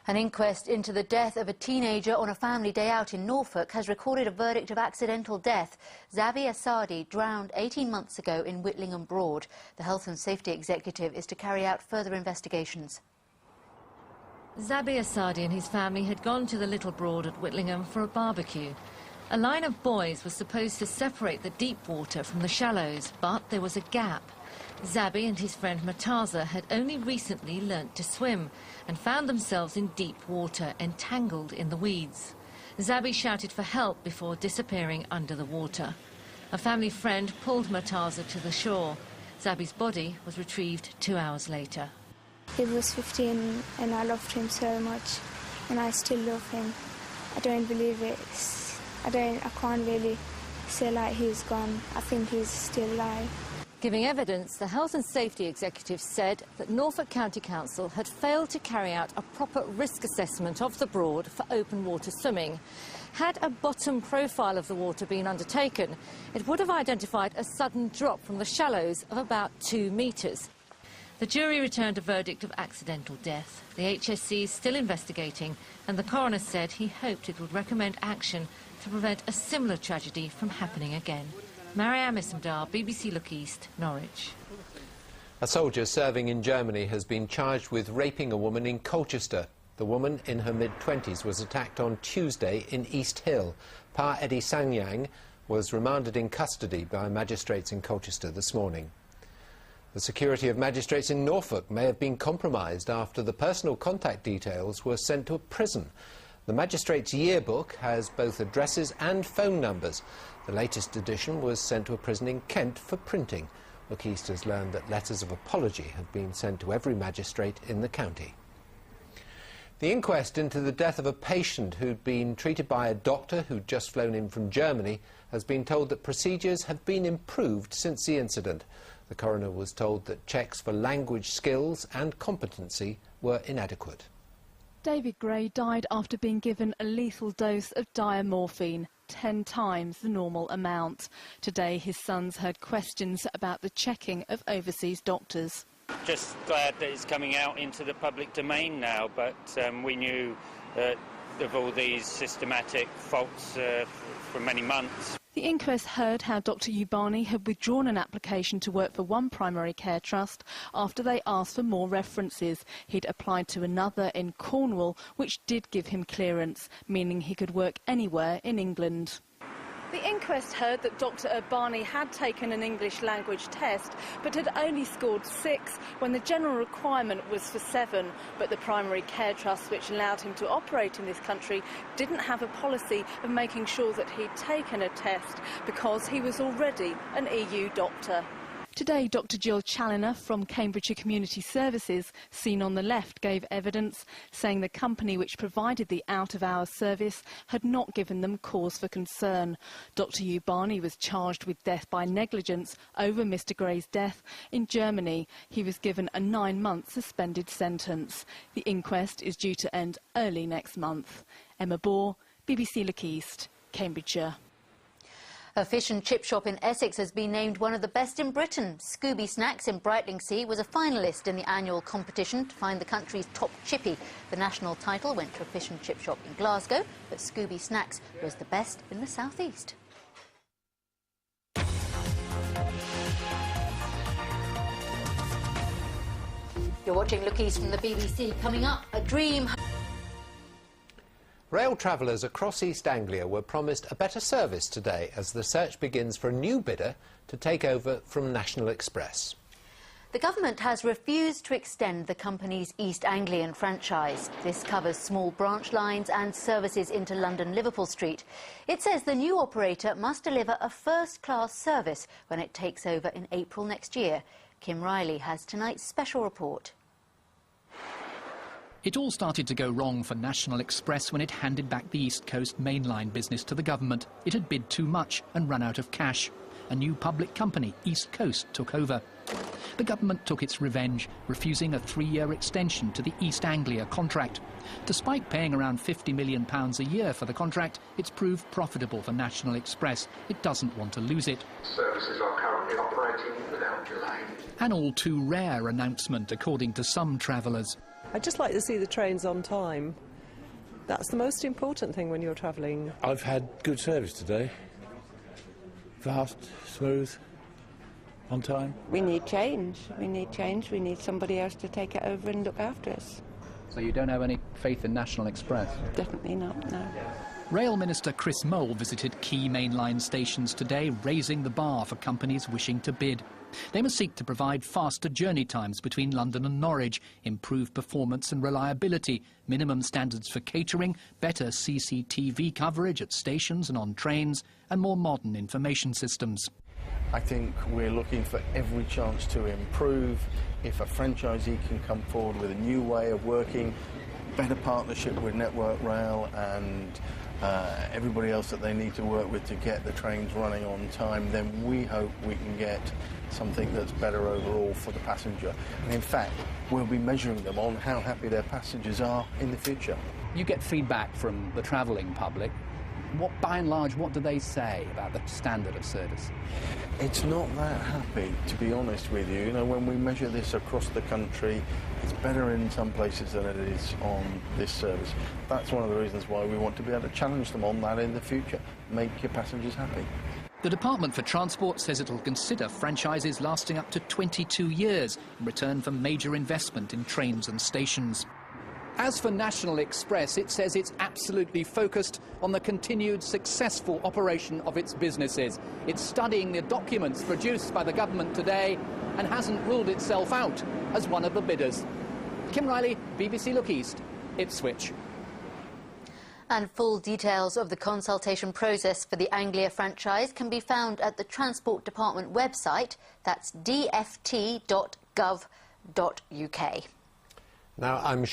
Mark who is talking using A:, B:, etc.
A: An inquest into the death of a teenager on a family day out in Norfolk has recorded a verdict of accidental death. Zabi Asadi drowned 18 months ago in Whitlingham Broad. The Health and Safety Executive is to carry out further investigations.
B: Zabi Asadi and his family had gone to the Little Broad at Whitlingham for a barbecue. A line of buoys was supposed to separate the deep water from the shallows, but there was a gap. Zabi and his friend Mataza had only recently learnt to swim and found themselves in deep water, entangled in the weeds. Zabi shouted for help before disappearing under the water. A family friend pulled Mataza to the shore. Zabi's body was retrieved 2 hours later.
C: He was 15 and I loved him so much, and I still love him. I don't believe it. I can't really say like he's gone. I think he's still alive.
B: Giving evidence, the Health and Safety Executive said that Norfolk County Council had failed to carry out a proper risk assessment of the Broad for open water swimming. Had a bottom profile of the water been undertaken, it would have identified a sudden drop from the shallows of about 2 metres. The jury returned a verdict of accidental death. The HSC is still investigating, and the coroner said he hoped it would recommend action to prevent a similar tragedy from happening again. Mariam Ismdar, BBC Look East, Norwich.
D: A soldier serving in Germany has been charged with raping a woman in Colchester. The woman, in her mid-20s, was attacked on Tuesday in East Hill. Pa Eddie Sanyang was remanded in custody by magistrates in Colchester this morning. The security of magistrates in Norfolk may have been compromised after the personal contact details were sent to a prison. The magistrate's yearbook has both addresses and phone numbers. The latest edition was sent to a prison in Kent for printing. Look East has learned that letters of apology have been sent to every magistrate in the county. The inquest into the death of a patient who'd been treated by a doctor who'd just flown in from Germany has been told that procedures have been improved since the incident. The coroner was told that checks for language skills and competency were inadequate.
E: David Gray died after being given a lethal dose of diamorphine, 10 times the normal amount. Today, his sons heard questions about the checking of overseas doctors.
F: Just glad that it's coming out into the public domain now, but we knew of all these systematic faults for many months.
E: The inquest heard how Dr Ubani had withdrawn an application to work for one primary care trust after they asked for more references. He'd applied to another in Cornwall, which did give him clearance, meaning he could work anywhere in England. The inquest heard that Dr Ubani had taken an English language test, but had only scored 6 when the general requirement was for 7. But the primary care trust, which allowed him to operate in this country, didn't have a policy of making sure that he'd taken a test because he was already an EU doctor. Today, Dr Jill Challoner from Cambridgeshire Community Services, seen on the left, gave evidence saying the company which provided the out-of-hours service had not given them cause for concern. Dr Ubani was charged with death by negligence over Mr Gray's death in Germany. He was given a 9-month suspended sentence. The inquest is due to end early next month. Emma Bohr, BBC Look East, Cambridgeshire.
A: A fish and chip shop in Essex has been named one of the best in Britain. Scooby Snacks in Brightlingsea was a finalist in the annual competition to find the country's top chippy. The national title went to a fish and chip shop in Glasgow, but Scooby Snacks was the best in the southeast. You're watching Look East from the BBC. Coming up, a dream.
D: Rail travellers across East Anglia were promised a better service today as the search begins for a new bidder to take over from National Express.
A: The government has refused to extend the company's East Anglian franchise. This covers small branch lines and services into London Liverpool Street. It says the new operator must deliver a first-class service when it takes over in April next year. Kim Riley has tonight's special report.
G: It all started to go wrong for National Express when it handed back the East Coast mainline business to the government. It had bid too much and run out of cash. A new public company, East Coast, took over. The government took its revenge, refusing a 3-year extension to the East Anglia contract. Despite paying around £50 million a year for the contract, it's proved profitable for National Express. It doesn't want to lose it.
H: Services are currently operating without delay.
G: An all too rare announcement, according to some travellers.
H: I'd just like to see the trains on time. That's the most important thing when you're travelling.
I: I've had good service today. Fast, smooth, on time.
J: We need change. We need change. We need somebody else to take it over and look after us.
G: So you don't have any faith in National Express?
J: Definitely not, no.
G: Rail Minister Chris Mole visited key mainline stations today, raising the bar for companies wishing to bid. They must seek to provide faster journey times between London and Norwich, improve performance and reliability, minimum standards for catering, better CCTV coverage at stations and on trains, and more modern information systems.
K: I think we're looking for every chance to improve. If a franchisee can come forward with a new way of working, better partnership with Network Rail and everybody else that they need to work with to get the trains running on time, then we hope we can get something that's better overall for the passenger. And in fact, we'll be measuring them on how happy their passengers are in the future.
G: You get feedback from the travelling public. By and large, what do they say about the standard of service?
K: It's not that happy, to be honest with you. You know, when we measure this across the country, it's better in some places than it is on this service. That's one of the reasons why we want to be able to challenge them on that in the future. Make your passengers happy.
G: The Department for Transport says it'll consider franchises lasting up to 22 years in return for major investment in trains and stations. As for National Express, it says it's absolutely focused on the continued successful operation of its businesses. It's studying the documents produced by the government today and hasn't ruled itself out as one of the bidders. Kim Riley, BBC Look East, Ipswich.
A: And full details of the consultation process for the Anglia franchise can be found at the Transport Department website. That's dft.gov.uk.
D: Now, I'm